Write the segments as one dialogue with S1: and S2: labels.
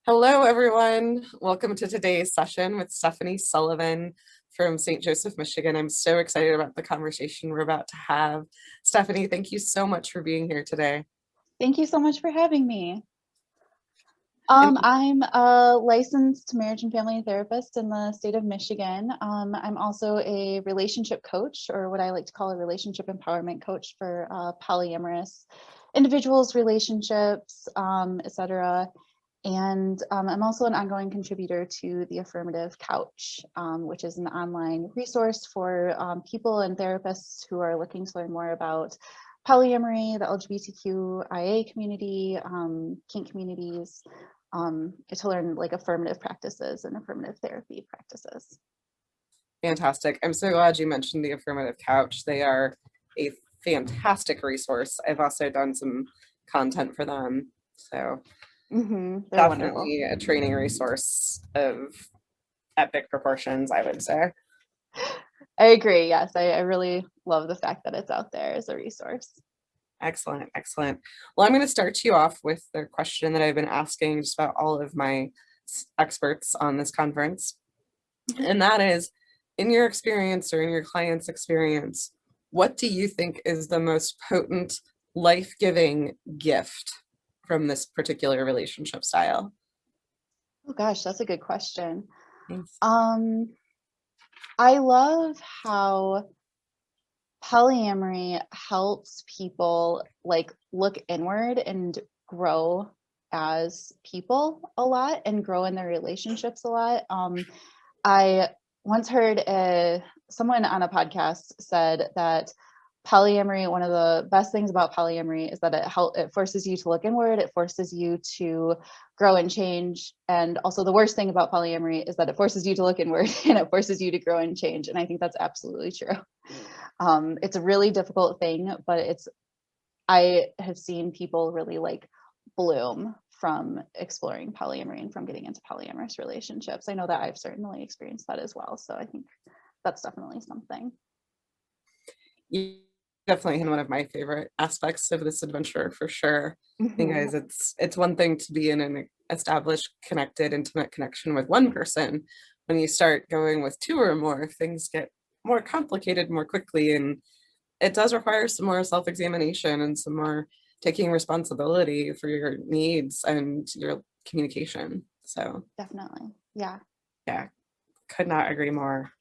S1: Hello, everyone. Welcome to today's session with Stephanie Sullivan from St. Joseph, Michigan. I'm so excited about the conversation we're about to have. Stephanie, thank you so much for being here today.
S2: Thank you so much for having me.
S1: And
S2: I'm a licensed marriage and family therapist in the state of Michigan. I'm also a relationship coach, or what I like to call a relationship empowerment coach for polyamorous individuals, relationships, etc. And I'm also an ongoing contributor to the Affirmative Couch, which is an online resource for people and therapists who are looking to learn more about polyamory, the LGBTQIA community, kink communities, to learn like affirmative practices and affirmative therapy practices.
S1: fantastic. I'm so glad you mentioned the Affirmative Couch. They are a fantastic resource. I've also done some content for them. So
S2: They're wonderful.
S1: definitely a training resource of epic proportions, I would say.
S2: I agree. Yes, I really love the fact that it's out there as a resource.
S1: Excellent, excellent. Well, I'm going to start you off with the question that I've been asking just about all of my experts on this conference. And that is, in your experience or in your client's experience, what do you think is the most potent, life-giving gift from this particular relationship style?
S2: Oh gosh, that's a good question.
S1: Thanks.
S2: I love how polyamory helps people like look inward and grow as people a lot and grow in their relationships a lot. I once heard someone on a podcast said that polyamory, one of the best things about polyamory is that it forces you to look inward, it forces you to grow and change. And also the worst thing about polyamory is that it forces you to look inward and it forces you to grow and change. And I think that's absolutely true. It's a really difficult thing, but I have seen people really like bloom from exploring polyamory and from getting into polyamorous relationships. I know that I've certainly experienced that as well. So I think that's definitely something.
S1: You definitely hit one of my favorite aspects of this adventure for sure. I think guys, it's one thing to be in an established, connected, intimate connection with one person. When you start going with two or more, things get more complicated more quickly, and it does require some more self-examination and some more taking responsibility for your needs and your communication. So
S2: Definitely. Yeah.
S1: could not agree more.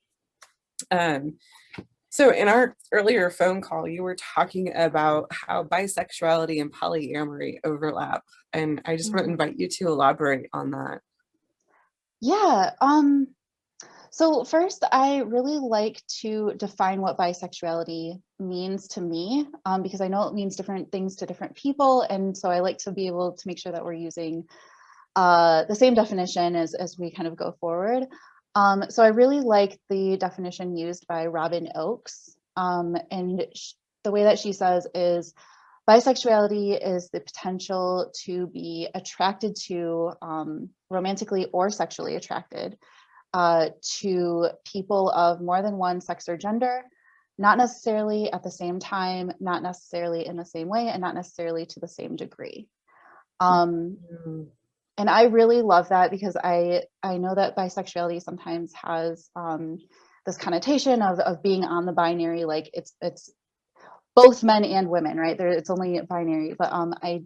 S1: So in our earlier phone call, you were talking about how bisexuality and polyamory overlap, and I just want to invite you to elaborate on that.
S2: Yeah. So first, I really like to define what bisexuality means to me, because I know it means different things to different people. And so I like to be able to make sure that we're using the same definition as we kind of go forward. So I really like the definition used by Robin Oakes. And the way that she says is bisexuality is the potential to be attracted to, romantically or sexually attracted to people of more than one sex or gender, not necessarily at the same time, not necessarily in the same way, and not necessarily to the same degree. And I really love that because I know that bisexuality sometimes has this connotation of being on the binary, like it's both men and women, right? It's only binary, but I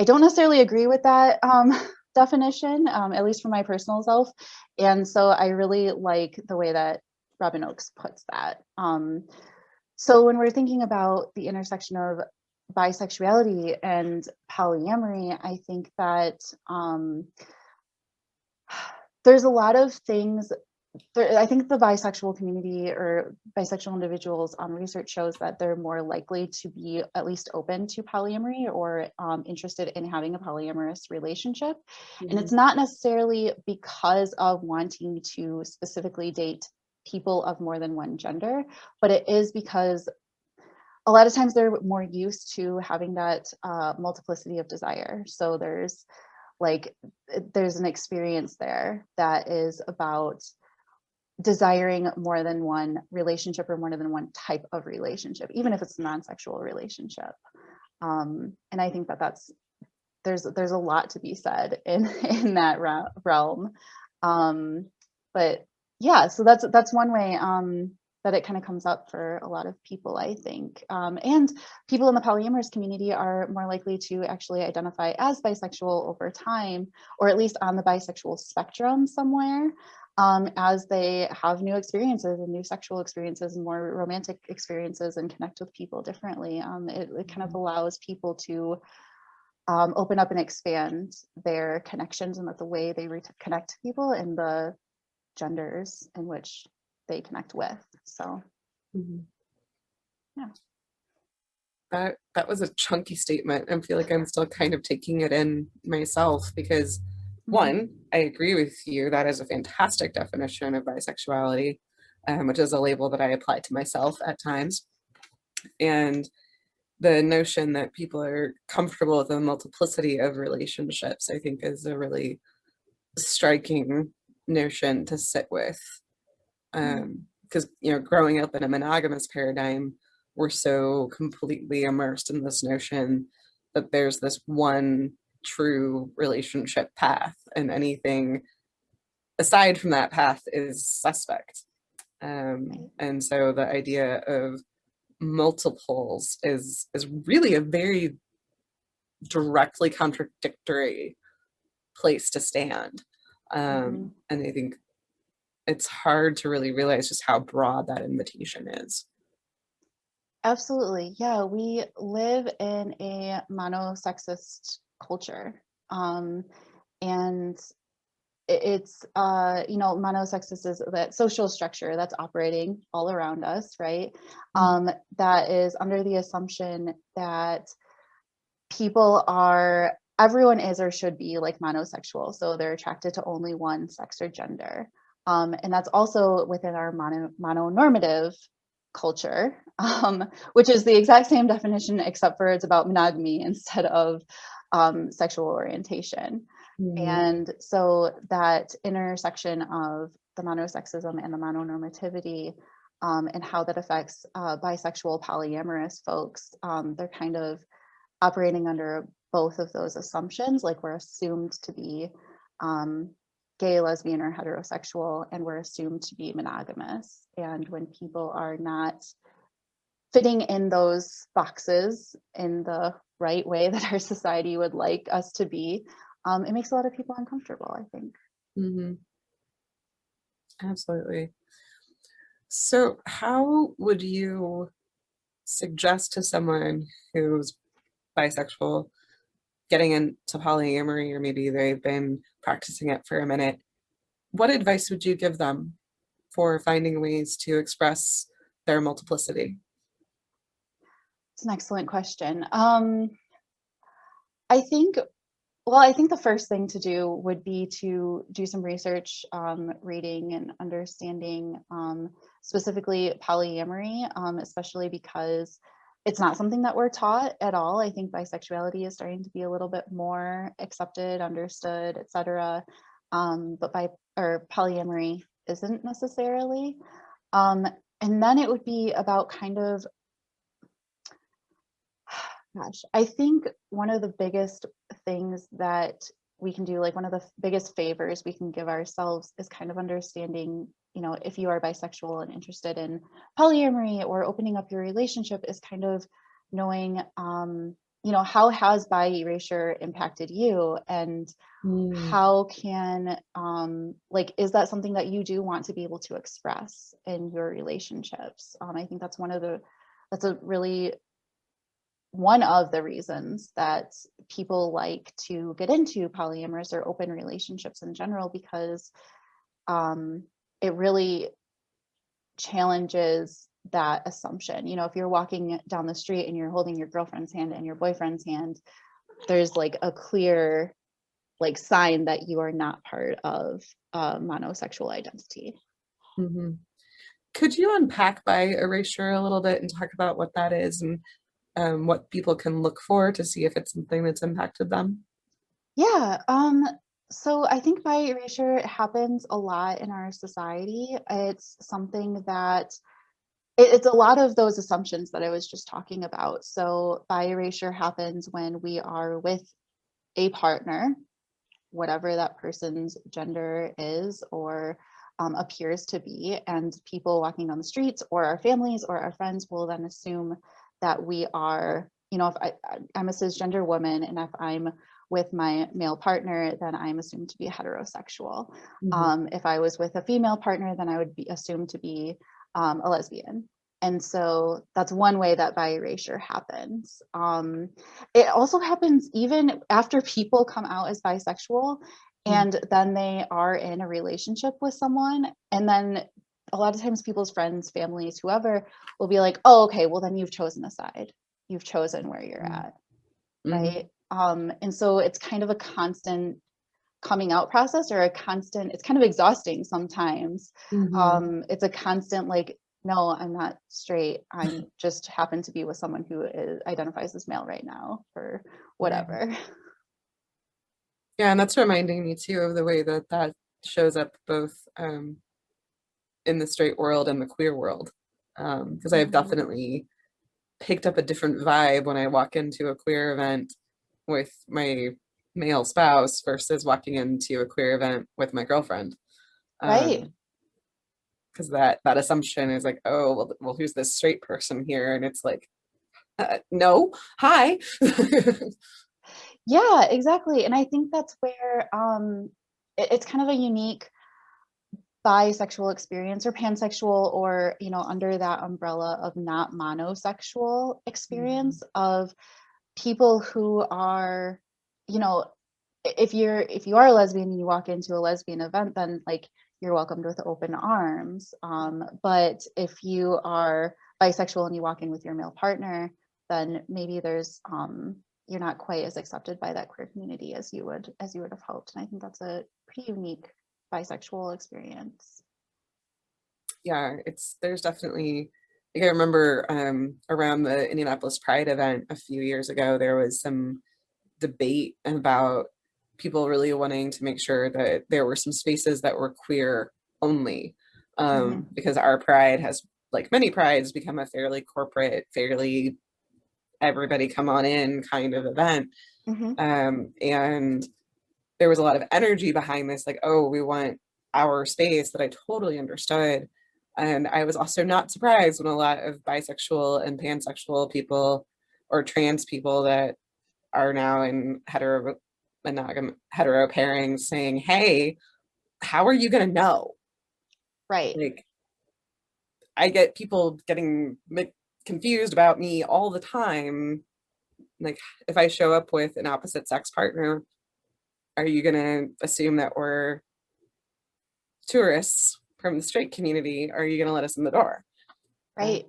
S2: don't necessarily agree with that definition, at least for my personal self. And so I really like the way that Robin Oakes puts that. So when we're thinking about the intersection of bisexuality and polyamory, I think that there's a lot of things. I think the bisexual community or bisexual individuals, research shows that they're more likely to be at least open to polyamory or interested in having a polyamorous relationship. And it's not necessarily because of wanting to specifically date people of more than one gender, but it is because a lot of times they're more used to having that multiplicity of desire. So there's an experience there that is about desiring more than one relationship or more than one type of relationship, even if it's a non-sexual relationship. And I think that there's a lot to be said in that realm. But yeah, so that's one way that it kind of comes up for a lot of people, I think. And people in the polyamorous community are more likely to actually identify as bisexual over time, or at least on the bisexual spectrum somewhere, as they have new experiences and new sexual experiences and more romantic experiences and connect with people differently. It kind of allows people to open up and expand their connections and the way they connect to people and the genders in which they connect with. So yeah.
S1: That was a chunky statement. I feel like I'm still kind of taking it in myself because one, I agree with you. That is a fantastic definition of bisexuality, which is a label that I apply to myself at times. And the notion that people are comfortable with a multiplicity of relationships, I think, is a really striking notion to sit with. Because, growing up in a monogamous paradigm, we're so completely immersed in this notion that there's this one true relationship path, and anything aside from that path is suspect. And so the idea of multiples is really a very directly contradictory place to stand. And I think it's hard to really realize just how broad that invitation is.
S2: Absolutely. Yeah, we live in a monosexist culture. And it's monosexist is that social structure that's operating all around us, right? That is under the assumption that everyone is or should be like monosexual, so they're attracted to only one sex or gender. And that's also within our mononormative culture, which is the exact same definition, except for it's about monogamy instead of sexual orientation. And so that intersection of the monosexism and the mononormativity, and how that affects bisexual polyamorous folks, they're kind of operating under both of those assumptions. Like, we're assumed to be gay, lesbian, or heterosexual, and we're assumed to be monogamous. And when people are not fitting in those boxes in the right way that our society would like us to be, it makes a lot of people uncomfortable, I think.
S1: Absolutely. So how would you suggest to someone who's bisexual getting into polyamory, or maybe they've been practicing it for a minute, what advice would you give them for finding ways to express their multiplicity?
S2: It's an excellent question. I think the first thing to do would be to do some research, reading and understanding, specifically polyamory, especially because it's not something that we're taught at all. I think bisexuality is starting to be a little bit more accepted, understood, etc. But polyamory isn't necessarily. And then it would be about kind of, I think one of the biggest things that we can do, like one of the biggest favors we can give ourselves, is kind of understanding, if you are bisexual and interested in polyamory or opening up your relationship, is kind of knowing, how has bi erasure impacted you, and how can, is that something that you do want to be able to express in your relationships? I think that's one of the reasons that people like to get into polyamorous or open relationships in general, because it really challenges that assumption. If you're walking down the street and you're holding your girlfriend's hand and your boyfriend's hand, there's like a clear sign that you are not part of monosexual identity.
S1: Could you unpack bi erasure a little bit and talk about what that is, and what people can look for to see if it's something that's impacted them?
S2: Yeah. So I think bi erasure happens a lot in our society. It's something that it's a lot of those assumptions that I was just talking about. So bi erasure happens when we are with a partner, whatever that person's gender is or appears to be, and people walking down the streets or our families or our friends will then assume that we are, you know, if I'm a cisgender woman and if I'm with my male partner, then I'm assumed to be heterosexual. If I was with a female partner, then I would be assumed to be a lesbian. And so that's one way that bi erasure happens. It also happens even after people come out as bisexual and then they are in a relationship with someone. And then a lot of times people's friends, families, whoever will be like, oh, okay, well then you've chosen a side. You've chosen where you're at, right? And so it's kind of a constant coming out process, or a constant, it's kind of exhausting sometimes. It's a constant like, no, I'm not straight. I'm just happen to be with someone who identifies as male right now or whatever.
S1: Yeah, and that's reminding me too of the way that that shows up both in the straight world and the queer world. Because I've definitely picked up a different vibe when I walk into a queer event with my male spouse versus walking into a queer event with my girlfriend.
S2: Right.
S1: Because that assumption is like, oh, well, who's this straight person here? And it's like, no, hi.
S2: Yeah, exactly. And I think that's where it's kind of a unique bisexual experience or pansexual, or, you know, under that umbrella of not monosexual experience of people who are, you know, if you are a lesbian and you walk into a lesbian event, then like you're welcomed with open arms. But if you are bisexual and you walk in with your male partner, then maybe there's you're not quite as accepted by that queer community as you would have hoped. And I think that's a pretty unique bisexual experience.
S1: Yeah, there's definitely, like, I remember around the Indianapolis Pride event a few years ago, there was some debate about people really wanting to make sure that there were some spaces that were queer only, because our pride has, like many prides, become a fairly corporate, fairly everybody come on in kind of event. And there was a lot of energy behind this, like, oh, we want our space, that I totally understood. And I was also not surprised when a lot of bisexual and pansexual people or trans people that are now in hetero pairings saying, hey, how are you going to know?
S2: Right.
S1: Like, I get people getting confused about me all the time. Like, if I show up with an opposite sex partner, are you going to assume that we're tourists from the straight community? Are you going to let us in the door?
S2: Right.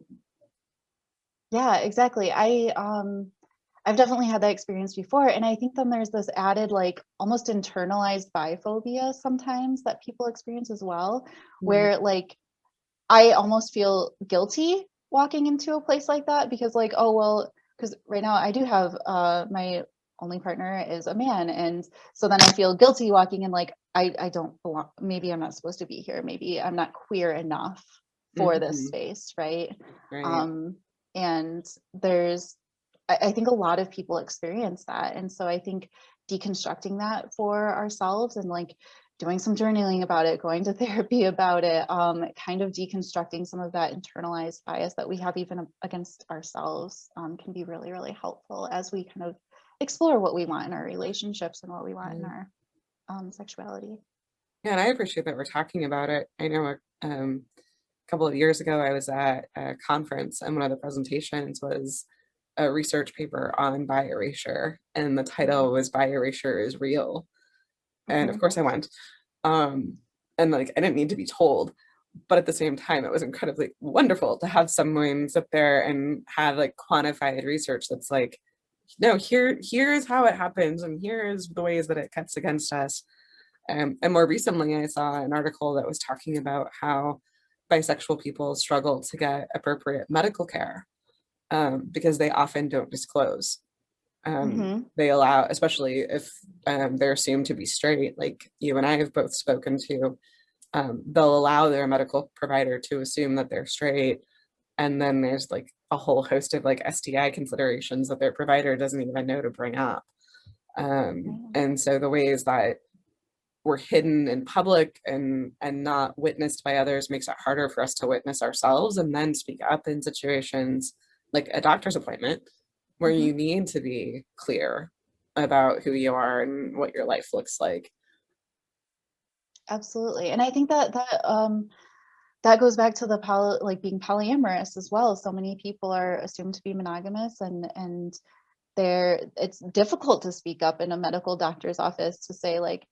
S2: Yeah, exactly. I've definitely had that experience before. And I think then there's this added, like almost internalized biphobia sometimes that people experience as well, where like I almost feel guilty walking into a place like that because like, oh, well, because right now I do have my only partner is a man. And so then I feel guilty walking in, like, I don't belong. Maybe I'm not supposed to be here. Maybe I'm not queer enough for this space. Right.
S1: Right.
S2: And there's, I think a lot of people experience that. And so I think deconstructing that for ourselves and like doing some journaling about it, going to therapy about it, kind of deconstructing some of that internalized bias that we have even against ourselves can be really, really helpful as we kind of explore what we want in our relationships and what we want in our sexuality.
S1: Yeah, and I appreciate that we're talking about it. I know a couple of years ago, I was at a conference and one of the presentations was a research paper on bi erasure, and the title was "Bi Erasure is Real." And of course I went. And like, I didn't need to be told, but at the same time, it was incredibly wonderful to have someone sit there and have like quantified research that's like, no, here's how it happens, and here's the ways that it cuts against us. And more recently, I saw an article that was talking about how bisexual people struggle to get appropriate medical care, because they often don't disclose. They allow, especially if they're assumed to be straight, like you and I have both spoken to, they'll allow their medical provider to assume that they're straight. And then there's like a whole host of like STI considerations that their provider doesn't even know to bring up. And so the ways that we're hidden in public and not witnessed by others makes it harder for us to witness ourselves and then speak up in situations like a doctor's appointment where
S2: Mhm.
S1: you need to be clear about who you are and what your life looks like.
S2: Absolutely. And I think that goes back to the like being polyamorous as well. So many people are assumed to be monogamous, and it's difficult to speak up in a medical doctor's office to say like,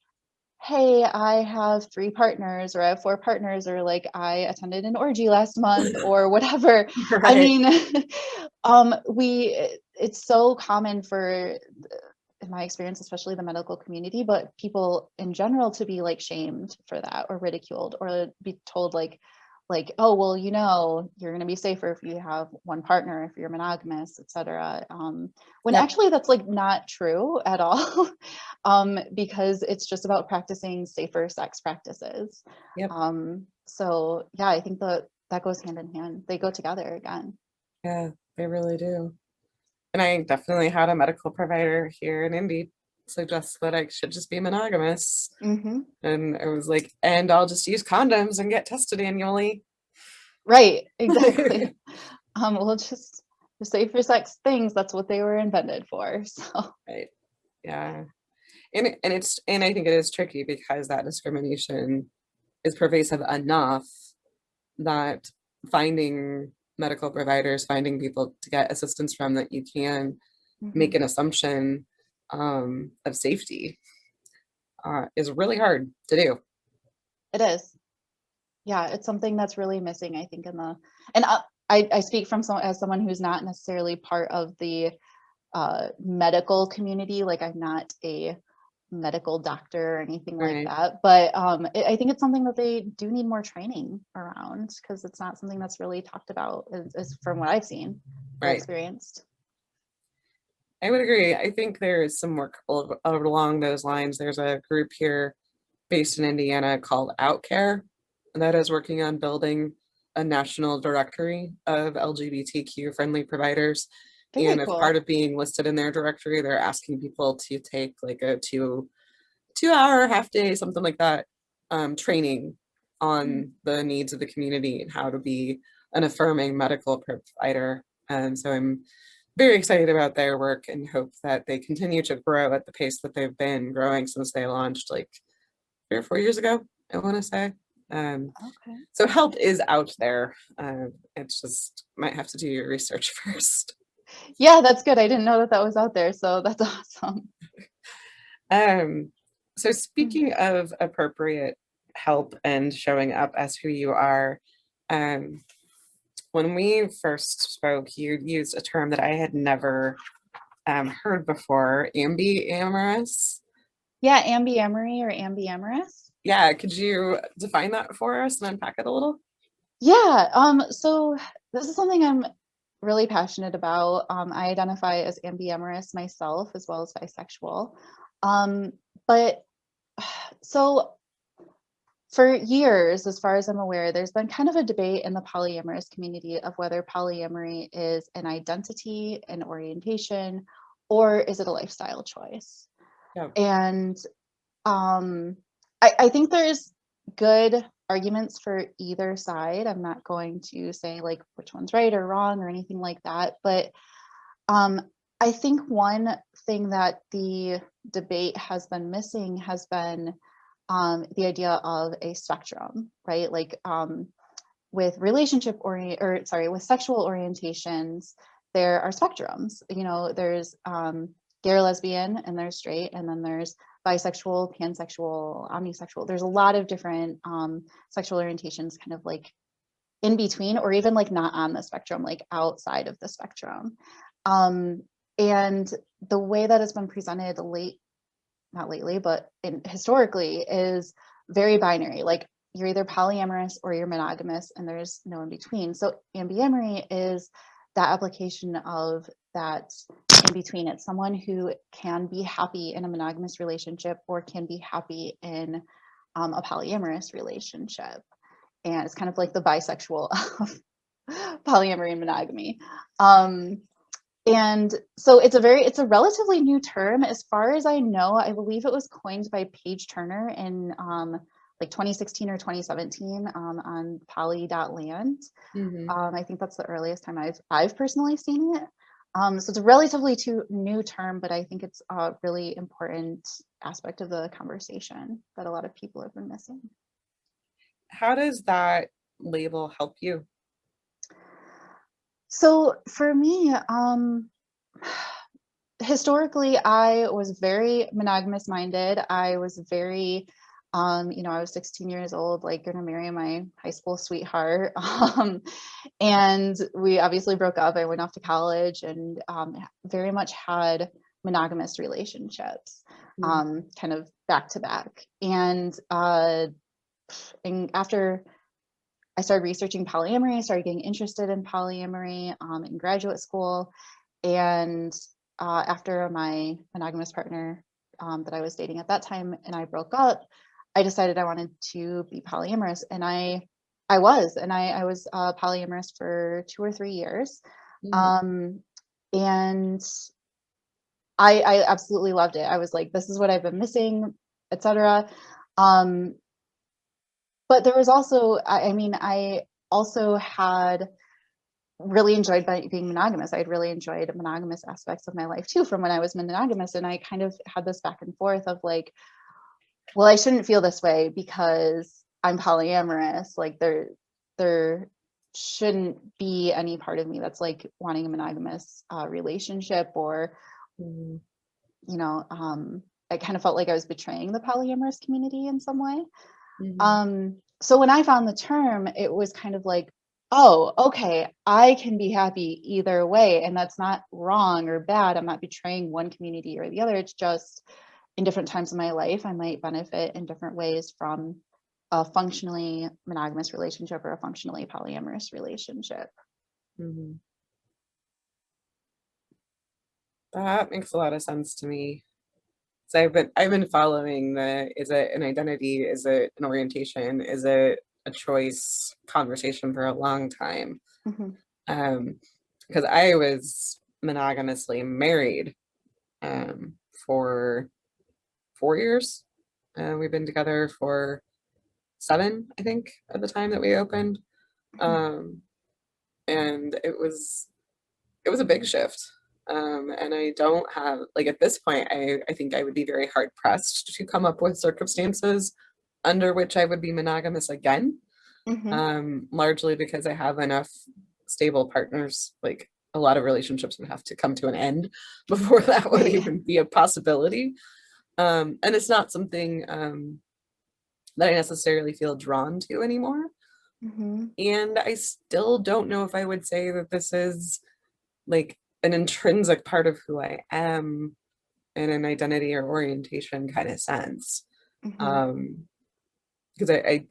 S2: hey, I have 3 partners, or I have 4 partners, or like I attended an orgy last month, or whatever. I
S1: Right.
S2: mean, it's so common for, in my experience, especially the medical community, but people in general, to be like shamed for that, or ridiculed, or be told like, oh, well, you're going to be safer if you have 1 partner, if you're monogamous, etc. When
S1: Yep.
S2: actually that's like not true at all. Because it's just about practicing safer sex practices.
S1: Yep.
S2: So yeah, I think that goes hand in hand. They go together again.
S1: Yeah, they really do. And I definitely had a medical provider here in Indy suggest that I should just be monogamous.
S2: Hmm.
S1: And I was like, and I'll just use condoms and get tested annually.
S2: Right, exactly. Well, just for safer sex things, that's what they were invented for. So
S1: Right. Yeah. And I think it is tricky because that discrimination is pervasive enough that finding medical providers, finding people to get assistance from that you can make
S2: mhm,
S1: an assumption of safety is really hard to do.
S2: it is. Yeah, it's something that's really missing, I think, and I speak from as someone who's not necessarily part of the medical community. Like, I'm not a medical doctor or anything like
S1: Right.
S2: that, but I think it's something that they do need more training around, because it's not something that's really talked about, as from what I've seen or
S1: Right.
S2: experienced.
S1: I would agree. I think there is some work along those lines. There's a group here based in Indiana called OutCare that is working on building a national directory of LGBTQ friendly providers.
S2: Very
S1: And as
S2: cool.
S1: part of being listed in their directory, they're asking people to take like a 2 hour half day, something like that, training
S2: Mm.
S1: on the needs of the community and how to be an affirming medical provider. And so I'm very excited about their work and hope that they continue to grow at the pace that they've been growing since they launched like 3 or 4 years ago, I want to say. Um,
S2: Okay.
S1: so help is out there. It's just might have to do your research first.
S2: Yeah, that's good. I didn't know that was out there, so that's awesome.
S1: Um, so
S2: Mm.
S1: speaking of appropriate help and showing up as who you are, um, when we first spoke, you used a term that I had never heard before, ambiamorous.
S2: Yeah, Ambiamory or Ambiamorous.
S1: Yeah, could you define that for us and unpack it a little?
S2: Yeah, so this is something I'm really passionate about. I identify as ambiamorous myself, as well as bisexual. But so for years, as far as I'm aware, there's been kind of a debate in the polyamorous community of whether polyamory is an identity, an orientation, or is it a lifestyle choice?
S1: Yeah.
S2: And um, I think there's good arguments for either side. I'm not going to say like which one's right or wrong or anything like that, but um, I think one thing that the debate has been missing has been the idea of a spectrum, right? Like with with sexual orientations, there are spectrums. There's gay or lesbian, and there's straight, and then there's bisexual, pansexual, omnisexual. There's a lot of different sexual orientations, kind of like in between, or even like not on the spectrum, like outside of the spectrum. Um, and the way that it's been presented not lately, but historically, is very binary. Like, you're either polyamorous or you're monogamous, and there's no in between. So ambiamory is that application of that in between. It's someone who can be happy in a monogamous relationship or can be happy in a polyamorous relationship. And it's kind of like the bisexual of polyamory and monogamy. Um, And so it's a relatively new term. As far as I know, I believe it was coined by Paige Turner in like 2016 or 2017 on poly.land.
S1: Mhm.
S2: I think that's the earliest time I've personally seen it. So it's a relatively new term, but I think it's a really important aspect of the conversation that a lot of people have been missing.
S1: How does that label help you?
S2: So for me, historically, I was very monogamous minded. I was very, I was 16 years old, like going to marry my high school sweetheart. And we obviously broke up. I went off to college and very much had monogamous relationships,
S1: Mm.
S2: kind of back to back. And after I started researching polyamory, I started getting interested in polyamory in graduate school. And after my monogamous partner that I was dating at that time and I broke up, I decided I wanted to be polyamorous. And I was polyamorous for 2 or 3 years.
S1: Mhm.
S2: Um, and I absolutely loved it. I was like, this is what I've been missing, etc. Um, but there was also, I mean, I also had really enjoyed being monogamous. I had really enjoyed monogamous aspects of my life too from when I was monogamous. And I kind of had this back and forth of like, well, I shouldn't feel this way because I'm polyamorous. Like there shouldn't be any part of me that's like wanting a monogamous relationship or,
S1: Mhm.
S2: I kind of felt like I was betraying the polyamorous community in some way.
S1: Mhm.
S2: So when I found the term, it was kind of like, oh, okay, I can be happy either way. And that's not wrong or bad. I'm not betraying one community or the other. It's just in different times of my life, I might benefit in different ways from a functionally monogamous relationship or a functionally polyamorous relationship.
S1: Mhm. That makes a lot of sense to me. So I've been following the is it an identity, is it an orientation, is it a choice conversation for a long time.
S2: Mhm.
S1: Um, because I was monogamously married for 4 years. We've been together for 7, I think, at the time that we opened.
S2: Mhm.
S1: Um, and it was a big shift. And I don't have like at this point, I think I would be very hard pressed to come up with circumstances under which I would be monogamous again.
S2: Mhm.
S1: Largely because I have enough stable partners. Like a lot of relationships would have to come to an end before that would
S2: Right.
S1: even be a possibility. And it's not something that I necessarily feel drawn to anymore.
S2: Mhm.
S1: And I still don't know if I would say that this is like an intrinsic part of who I am in an identity or orientation kind of sense.
S2: Mhm.
S1: Um, because I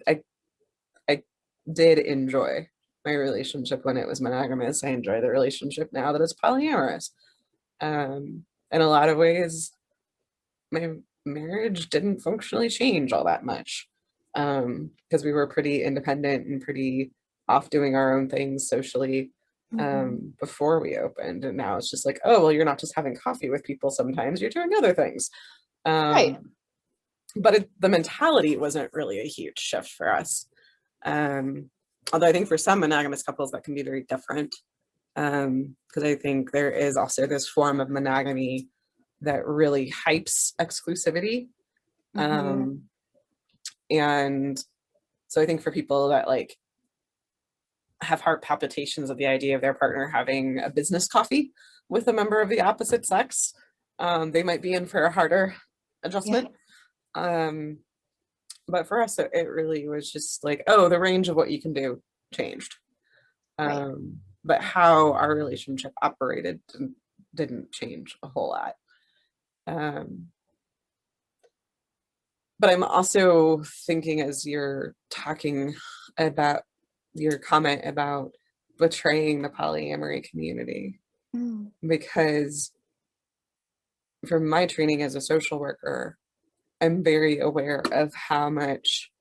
S1: did enjoy my relationship when it was monogamous. I enjoy the relationship now that it's polyamorous. In a lot of ways, my marriage didn't functionally change all that much because we were pretty independent and pretty off doing our own things socially
S2: Mhm.
S1: before we opened. And now it's just like, oh, well, you're not just having coffee with people sometimes, you're doing other things.
S2: Right.
S1: Um, but the mentality wasn't really a huge shift for us. Um, Although I think for some monogamous couples that can be very different. Because I think there is also this form of monogamy that really hypes exclusivity.
S2: Mhm.
S1: Um, and so I think for people that like have heart palpitations of the idea of their partner having a business coffee with a member of the opposite sex, they might be in for a harder
S2: Yeah.
S1: adjustment. Um, but for us, it really was just like, oh, the range of what you can do changed.
S2: Right.
S1: But how our relationship operated didn't change a whole lot. Um, but I'm also thinking as you're talking about your comment about betraying the polyamory community,
S2: Mm.
S1: because from my training as a social worker, I'm very aware of how much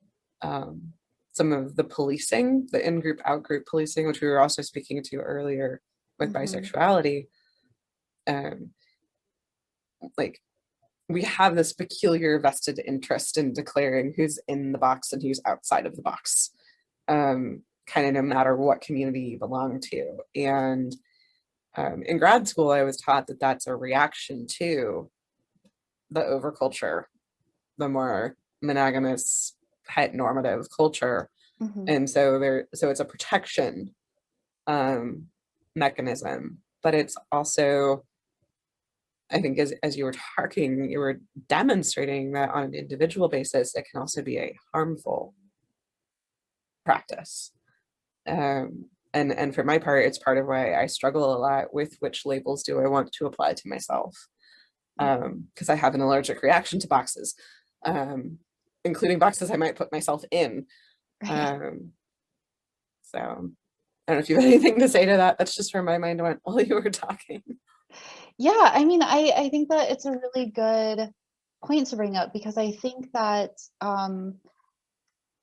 S1: um, some of the policing, the in-group, out-group policing, which we were also speaking to earlier with
S2: Mhm.
S1: bisexuality, um, like we have this peculiar vested interest in declaring who's in the box and who's outside of the box, kind of no matter what community you belong to. And in grad school, I was taught that that's a reaction to the overculture, the more monogamous, heteronormative culture.
S2: Mm-hmm.
S1: And so it's a protection mechanism, but it's also, I think, as you were talking, you were demonstrating that on an individual basis, it can also be a harmful practice. And for my part, it's part of why I struggle a lot with which labels do I want to apply to myself, because I have an allergic reaction to boxes, um, including boxes I might put myself in.
S2: Right.
S1: Um, so I don't know if you have anything to say to that. That's just where my mind went while you were talking.
S2: Yeah, I mean, I think that it's a really good point to bring up, because I think that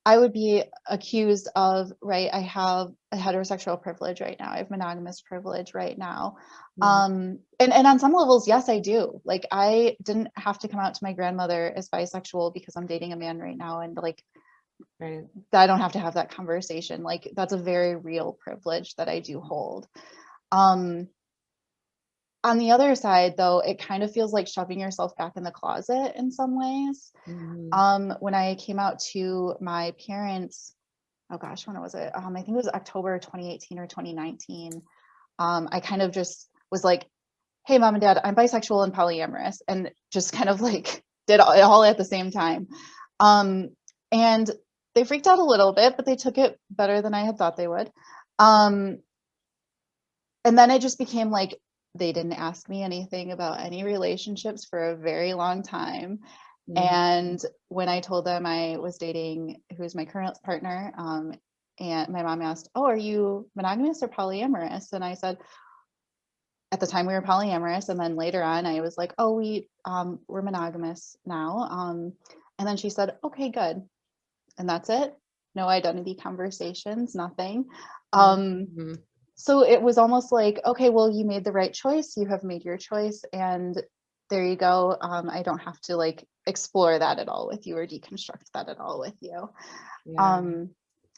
S2: I would be accused of, right, I have a heterosexual privilege right now. I have monogamous privilege right now.
S1: Mhm.
S2: And on some levels, yes, I do. Like, I didn't have to come out to my grandmother as bisexual because I'm dating a man right now. And like,
S1: Right.
S2: I don't have to have that conversation. Like, that's a very real privilege that I do hold. Um, on the other side, though, it kind of feels like shoving yourself back in the closet in some ways.
S1: Mhm.
S2: When I came out to my parents, oh gosh, when was it? I think it was October 2018 or 2019. I kind of just was like, hey, mom and dad, I'm bisexual and polyamorous, and just kind of like did it all at the same time. And they freaked out a little bit, but they took it better than I had thought they would. Um, and then it just became like, they didn't ask me anything about any relationships for a very long time.
S1: Mhm.
S2: And when I told them I was dating who's my current partner, and my mom asked, "Oh, are you monogamous or polyamorous?" And I said, at the time we were polyamorous, and then later on I was like, "Oh, we're monogamous now." And then she said, "Okay, good." And that's it. No identity conversations, nothing. Um,
S1: Mhm.
S2: so it was almost like, okay, well, you made the right choice. You have made your choice, and there you go. I don't have to like explore that at all with you or deconstruct that at all with you.
S1: Yeah.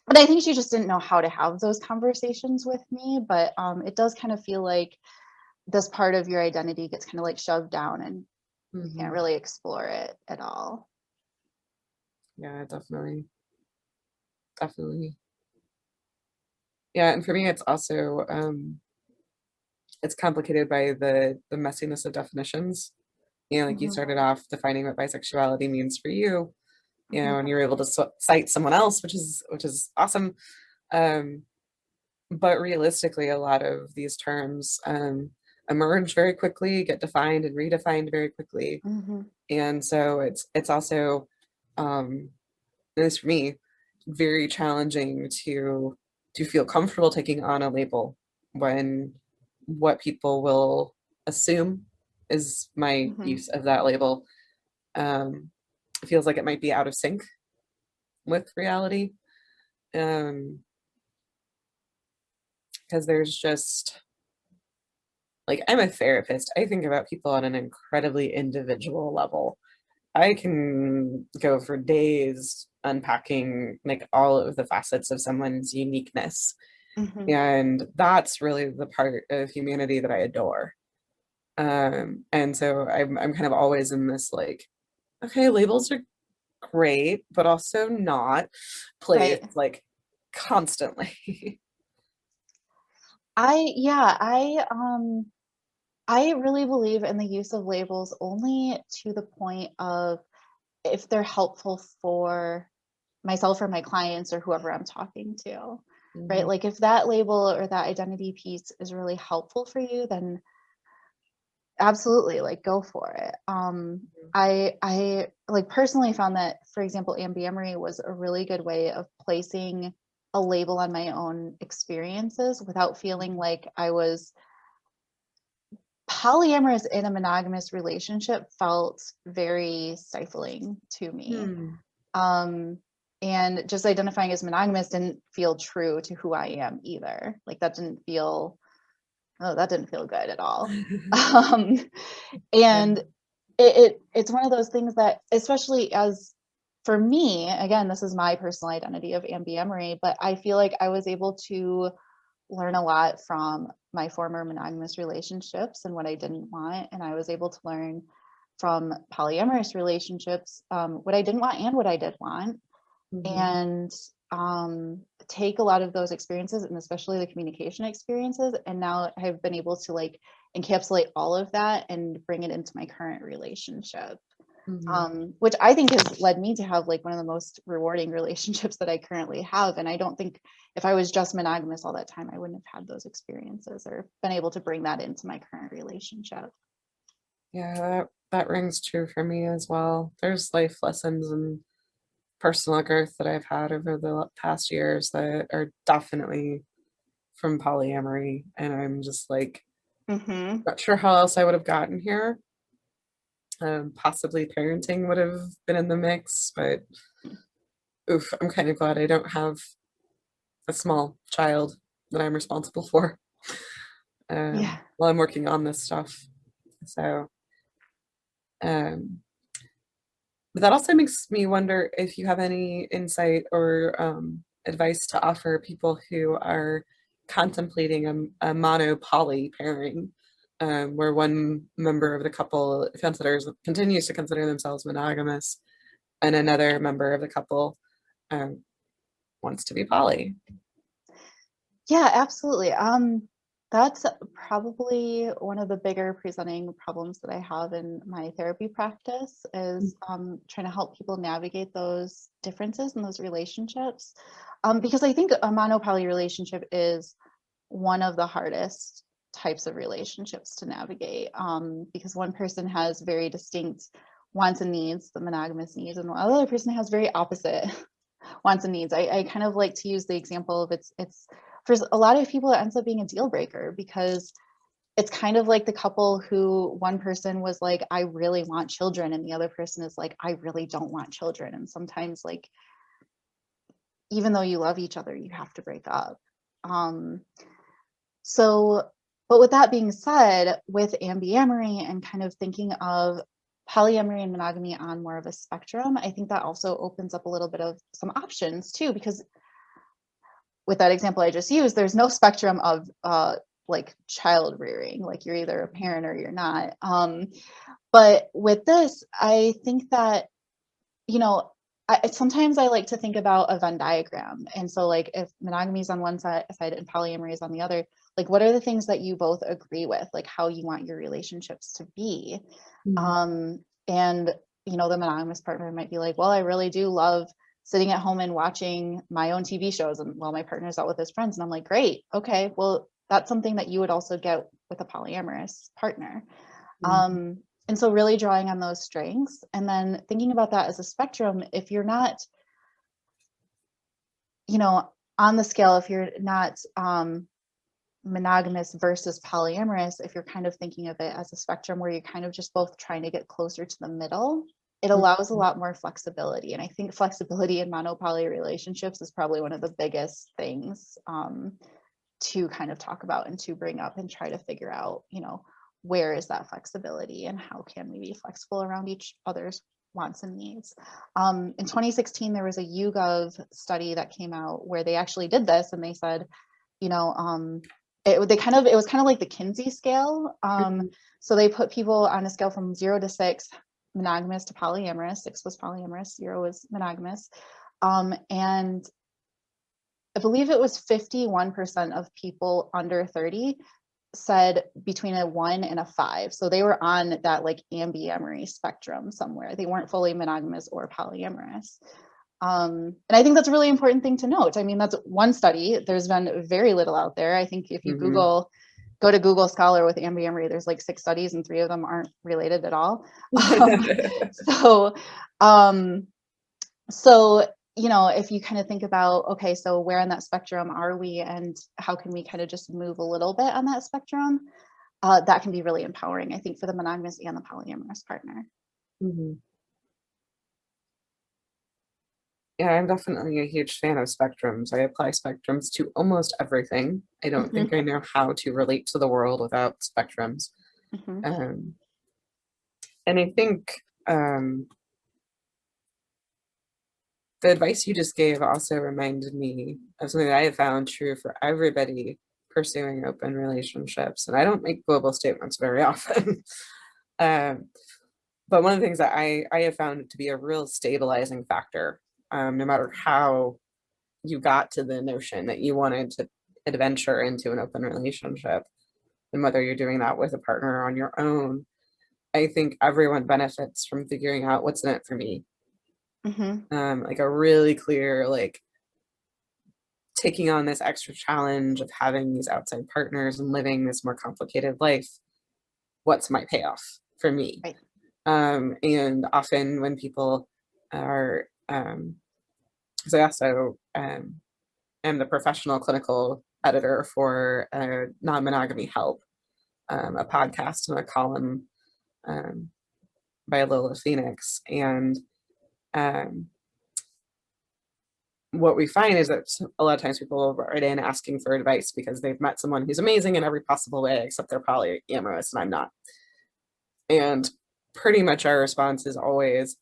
S2: But I think she just didn't know how to have those conversations with me. But it does kind of feel like this part of your identity gets kind of like shoved down, and you can't
S1: Mhm.
S2: really explore it at all.
S1: Yeah, definitely. Definitely. Yeah, and for me, it's also it's complicated by the messiness of definitions. You know, like you
S2: Mhm,
S1: started off defining what bisexuality means for you,
S2: mhm,
S1: and you're able to cite someone else, which is awesome. Um, but realistically, a lot of these terms emerge very quickly, get defined and redefined very quickly,
S2: mhm.
S1: and so it's also, um, at least for me, very challenging to feel comfortable taking on a label when what people will assume is my
S2: Mhm.
S1: use of that label, um, feels like it might be out of sync with reality. Um, because there's just like I'm a therapist. I think about people on an incredibly individual level. I can go for days unpacking like all of the facets of someone's uniqueness.
S2: Mhm.
S1: And that's really the part of humanity that I adore. And so I'm kind of always in this like, okay, labels are great, but also not place
S2: Right.
S1: like constantly.
S2: Yeah, I really believe in the use of labels only to the point of if they're helpful for myself or my clients or whoever I'm talking to, right?
S1: Mhm.
S2: Like, if that label or that identity piece is really helpful for you, then absolutely, like, go for it. I like personally found that, for example, Ambiamory was a really good way of placing a label on my own experiences without feeling like I was polyamorous in a monogamous relationship. Felt very stifling to me.
S1: Hmm.
S2: Um, and just identifying as monogamous didn't feel true to who I am either. Like, that didn't feel oh, that didn't feel good at all. Um, and it's one of those things that, especially as for me, again, this is my personal identity of Ambiamory, but I feel like I was able to learn a lot from my former monogamous relationships and what I didn't want. And I was able to learn from polyamorous relationships what I didn't want and what I did want. And take a lot of those experiences, and especially the communication experiences, and now I've been able to like encapsulate all of that and bring it into my current relationship, which I think has led me to have like one of the most rewarding relationships that I currently have. And I don't think if I was just monogamous all that time, I wouldn't have had those experiences or been able to bring that into my current relationship.
S1: Yeah, that rings true for me as well. There's life lessons and personal growth that I've had over the past years that are definitely from polyamory, and I'm just like not sure how else I would have gotten here. Possibly parenting would have been in the mix, but oof, I'm kind of glad I don't have a small child that I'm responsible for
S2: Yeah.
S1: while I'm working on this stuff. So, um, but that also makes me wonder if you have any insight or advice to offer people who are contemplating a mono-poly pairing, where one member of the couple continues to consider themselves monogamous, and another member of the couple um, wants to be poly.
S2: Yeah, absolutely. That's probably one of the bigger presenting problems that I have in my therapy practice is trying to help people navigate those differences in those relationships. Because I think a monopoly relationship is one of the hardest types of relationships to navigate, because one person has very distinct wants and needs, the monogamous needs, and the other person has very opposite wants and needs. I kind of like to use the example of it's for a lot of people it ends up being a deal breaker, because it's kind of like the couple who one person was like, I really want children, and the other person is like, I really don't want children. And sometimes like even though you love each other, you have to break up. So, but with that being said, with Ambiamory and kind of thinking of polyamory and monogamy on more of a spectrum, I think that also opens up a little bit of some options too, because with that example I just used, there's no spectrum of like child rearing, like you're either a parent or you're not. But with this, I think that, you know, sometimes I like to think about a Venn diagram. And so like if monogamy is on one side and polyamory is on the other, like what are the things that you both agree with, like how you want your relationships to be? And, you know, the monogamous partner might be like, well, I really do love sitting at home and watching my own TV shows and while my partner's out with his friends. And I'm like, great, okay, well, that's something that you would also get with a polyamorous partner. And so really drawing on those strengths and then thinking about that as a spectrum, if you're not, you know, on the scale, if you're not monogamous versus polyamorous, if you're kind of thinking of it as a spectrum where you're kind of just both trying to get closer to the middle, it allows a lot more flexibility. And I think flexibility in monopoly relationships is probably one of the biggest things to kind of talk about and to bring up and try to figure out, you know, where is that flexibility and how can we be flexible around each other's wants and needs. In 2016, there was a YouGov study that came out where they actually did this, and they said, you know, it was kind of like the Kinsey scale. So they put people on a scale from 0 to 6, monogamous to polyamorous. 6 was polyamorous, 0 was monogamous, and I believe it was 51% of people under 30 said between a 1 and a 5. So they were on that like Ambiamory spectrum somewhere. They weren't fully monogamous or polyamorous. And I think that's a really important thing to note. I mean, that's one study. There's been very little out there. I think if you go to Google Scholar with Ambiamory, there's like 6 studies and 3 of them aren't related at all. So, you know, if you kind of think about, okay, so where on that spectrum are we and how can we kind of just move a little bit on that spectrum, that can be really empowering, I think, for the monogamous and the polyamorous partner.
S1: Yeah, I'm definitely a huge fan of spectrums. I apply spectrums to almost everything. I don't
S2: Hmm.
S1: think I know how to relate to the world without spectrums.
S2: Hmm.
S1: Um, and I think the advice you just gave also reminded me of something that I have found true for everybody pursuing open relationships. And I don't make global statements very often. um, but one of the things that I have found to be a real stabilizing factor, no matter how you got to the notion that you wanted to adventure into an open relationship, and whether you're doing that with a partner or on your own, I think everyone benefits from figuring out what's in it for me.
S2: Hmm.
S1: Like a really clear, like taking on this extra challenge of having these outside partners and living this more complicated life. What's my payoff for me?
S2: Right.
S1: And often when people are, because I also am the professional clinical editor for Non-Monogamy Help, a podcast and a column um, by Lola Phoenix. And um, what we find is that a lot of times people will write in asking for advice because they've met someone who's amazing in every possible way, except they're polyamorous and I'm not. And pretty much our response is always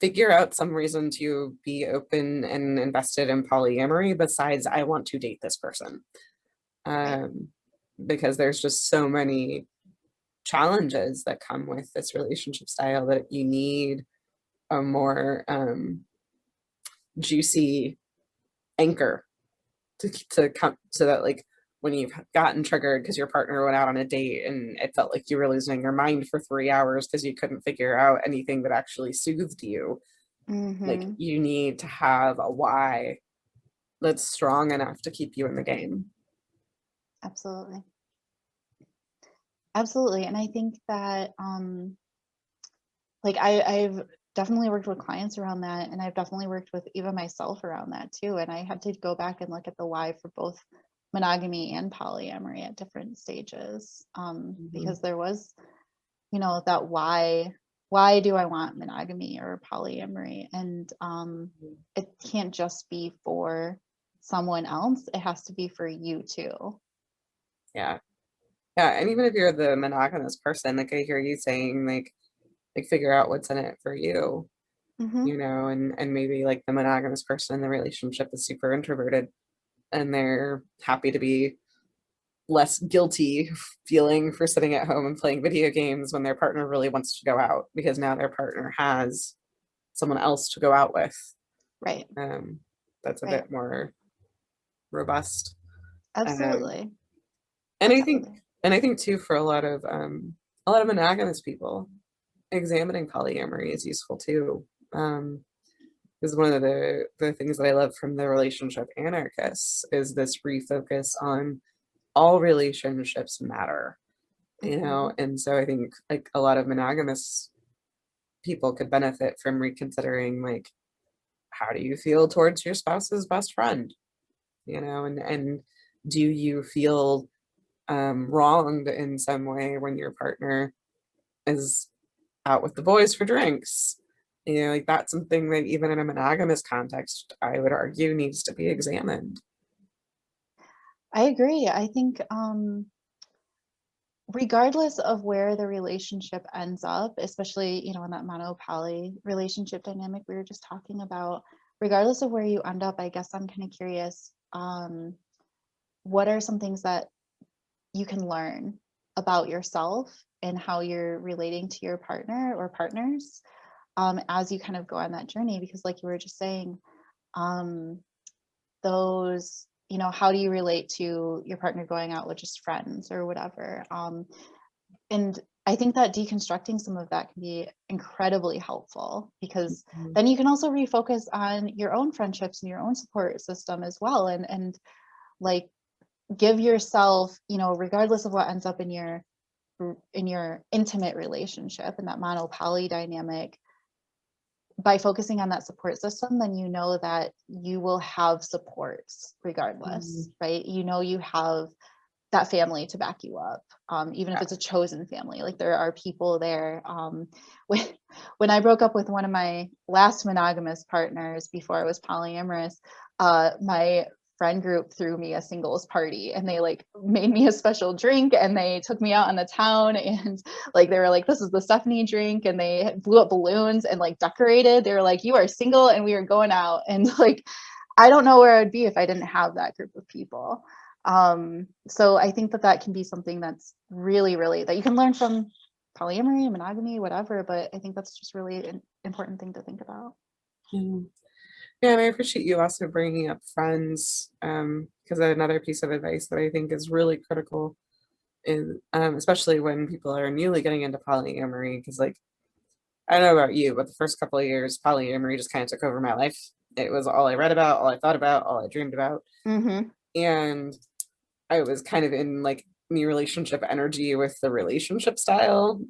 S1: figure out some reason to be open and invested in polyamory besides I want to date this person.
S2: Right.
S1: Um, because there's just so many challenges that come with this relationship style that you need a more juicy anchor to come so that like when you've gotten triggered because your partner went out on a date and it felt like you were losing your mind for 3 hours because you couldn't figure out anything that actually soothed you, like
S2: Hmm.
S1: you need to have a why that's strong enough to keep you in the game.
S2: Absolutely. Absolutely. And I think that like I've definitely worked with clients around that, and I've definitely worked with even myself around that too. And I had to go back and look at the why for both monogamy and polyamory at different stages,
S1: Mhm.
S2: because there was, that why do I want monogamy or polyamory? And it can't just be for someone else, it has to be for you too.
S1: Yeah, yeah, and even if you're the monogamous person, like I hear you saying like figure out what's in it for you,
S2: Hmm.
S1: and maybe like the monogamous person in the relationship is super introverted and they're happy to be less guilty feeling for sitting at home and playing video games when their partner really wants to go out because now their partner has someone else to go out with.
S2: Right.
S1: Um, that's a
S2: Right.
S1: bit more robust. Um,
S2: Absolutely.
S1: and I think
S2: Absolutely.
S1: and I think too for a lot of monogamous people, examining polyamory is useful too. Is one of the things that I love from the relationship anarchists is this refocus on all relationships matter,
S2: Hmm.
S1: and so I think like a lot of monogamous people could benefit from reconsidering like how do you feel towards your spouse's best friend, and do you feel wronged in some way when your partner is out with the boys for drinks. Like that's something that even in a monogamous context, I would argue needs to be examined.
S2: I agree. I think regardless of where the relationship ends up, especially, in that mono poly relationship dynamic we were just talking about, regardless of where you end up, I guess I'm kind of curious, what are some things that you can learn about yourself and how you're relating to your partner or partners, as you kind of go on that journey? Because like you were just saying, um, those, how do you relate to your partner going out with just friends or whatever? And I think that deconstructing some of that can be incredibly helpful, because
S1: Mhm.
S2: then you can also refocus on your own friendships and your own support system as well. And like give yourself, regardless of what ends up in your intimate relationship and that mono poly dynamic, by focusing on that support system, then you know that you will have supports regardless,
S1: Mhm.
S2: right? You have that family to back you up, even if
S1: Yeah.
S2: it's a chosen family. Like there are people there. When, when I broke up with one of my last monogamous partners before I was polyamorous, my friend group threw me a singles party, and they like made me a special drink, and they took me out on the town, and like they were like, this is the Stephanie drink, and they blew up balloons and like decorated. They were like, you are single and we are going out. And like, I don't know where I'd be if I didn't have that group of people. So I think that that can be something that's really, really, that you can learn from polyamory, monogamy, whatever, but I think that's just really an important thing to think about.
S1: Mhm. Yeah, and I appreciate you also bringing up friends, because another piece of advice that I think is really critical is, especially when people are newly getting into polyamory, because like I don't know about you, but the first couple of years, polyamory just kind of took over my life. It was all I read about, all I thought about, all I dreamed about,
S2: Mm-hmm.
S1: and I was kind of in like new relationship energy with the relationship style,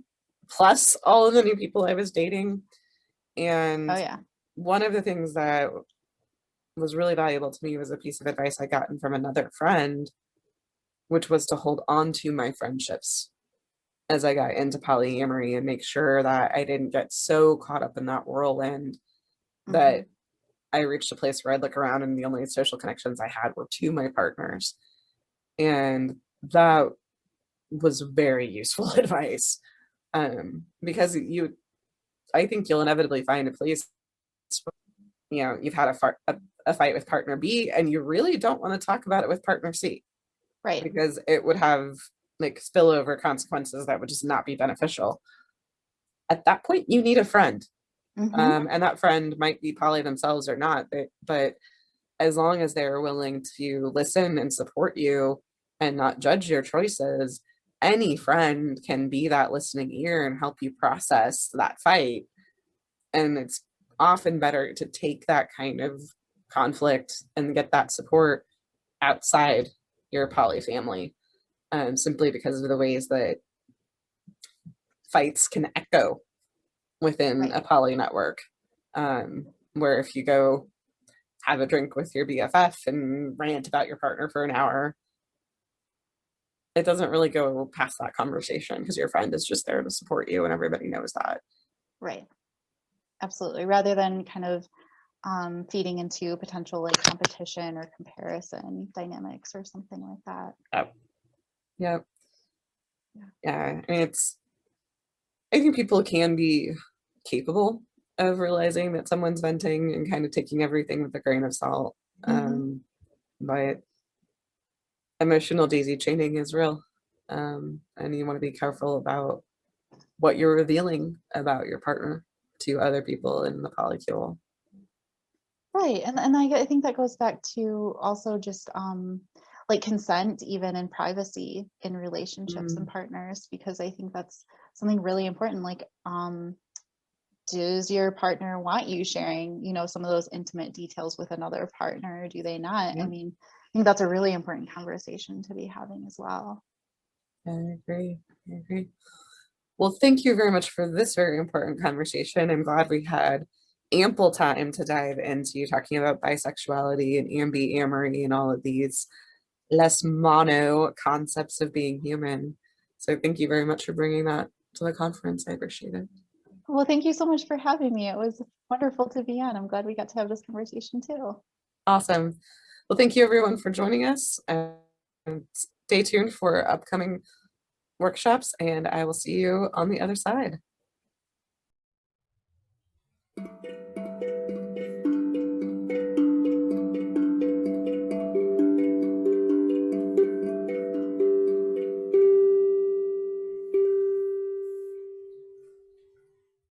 S1: plus all of the new people I was dating.
S2: Oh
S1: And
S2: yeah.
S1: one of the things that was really valuable to me was a piece of advice I gotten from another friend, which was to hold on to my friendships as I got into polyamory and make sure that I didn't get so caught up in that whirlwind
S2: Mm-hmm.
S1: that I reached a place where I'd look around and the only social connections I had were to my partners. And that was very useful advice. Because I think you'll inevitably find a place, you've had a fight with partner B and you really don't want to talk about it with partner C
S2: Right.
S1: because it would have like spillover consequences that would just not be beneficial. At that point, you need a friend.
S2: Mm-hmm.
S1: And that friend might be poly themselves or not, but as long as they're willing to listen and support you and not judge your choices, any friend can be that listening ear and help you process that fight. And it's often better to take that kind of conflict and get that support outside your poly family, simply because of the ways that fights can echo within
S2: Right.
S1: a poly network. Where if you go have a drink with your BFF and rant about your partner for an hour, it doesn't really go past that conversation because your friend is just there to support you and everybody knows that.
S2: Right. Absolutely. Rather than kind of feeding into potential like competition or comparison dynamics or something like that.
S1: Yep. Yep.
S2: Yeah.
S1: Yeah. I mean, I think people can be capable of realizing that someone's venting and kind of taking everything with a grain of salt.
S2: Mm-hmm.
S1: But emotional daisy chaining is real. And you want to be careful about what you're revealing about your partner to other people in the polycule.
S2: Right. And I think that goes back to also just like consent, even in privacy in relationships and
S1: Mm,
S2: partners, because I think that's something really important. Like, does your partner want you sharing, some of those intimate details with another partner? Or do they not? I
S1: yeah,
S2: mean, I think that's a really important conversation to be having as well.
S1: I agree. I agree. Well, thank you very much for this very important conversation. I'm glad we had ample time to dive into talking about bisexuality and ambiamory and all of these less mono concepts of being human. So thank you very much for bringing that to the conference. I appreciate it.
S2: Well, thank you so much for having me. It was wonderful to be on. I'm glad we got to have this conversation too.
S1: Awesome. Well, thank you everyone for joining us, and stay tuned for upcoming workshops, and I will see you on the other side.